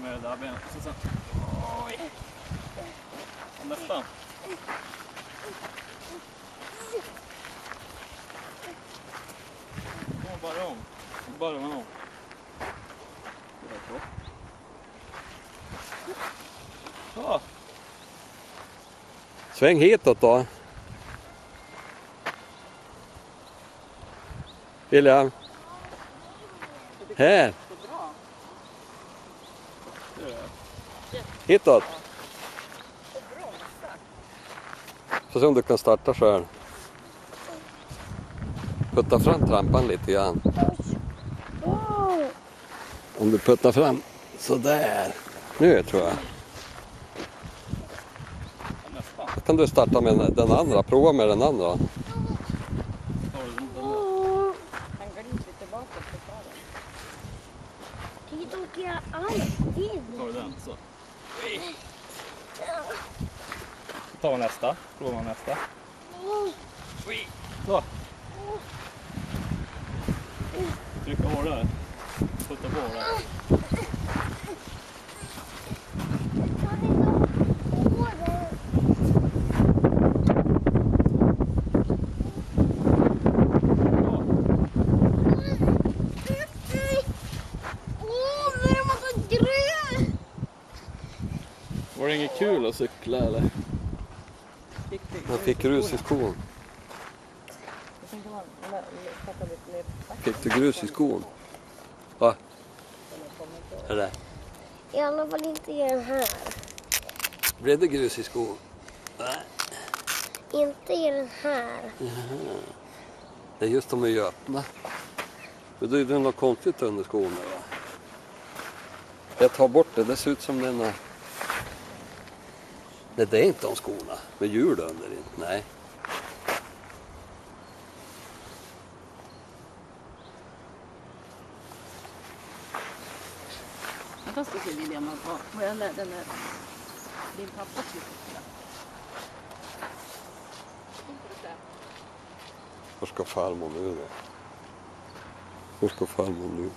med det där benet. Så sen. Oj. Nästan. Bara om. Bara om. Ja. Sväng hitåt då. William. Här. Hitåt. Så se om du kan starta själv. Putta fram trampan lite grann. Om du puttar fram så där. Nu tror jag. Då kan du starta med den andra. Prova med den andra. Han glider tillbaka på staden. Det åker jag alltid. Tar du den så. Ta nästa. Prova nästa. Så. Trycka hårdare. Putta på hårdare. Var det inget kul att cykla eller? Jag fick grus i skon. Jag tänkte man fattar lite mer. Fick du grus i skon? Va? Eller? I alla fall inte i den här. Blev det grus i skon? Nej. Inte i den här. Det är just de är ju öppna. Men det är något konstigt under skorna. Va? Jag tar bort det. Det ser ut som den här. Nej, det är inte de skorna. Med hjul under inte. Nej. Vänta ska se William. Vad är den där din pappa tycker. Var ska farmor nu då? Var ska farmor nu?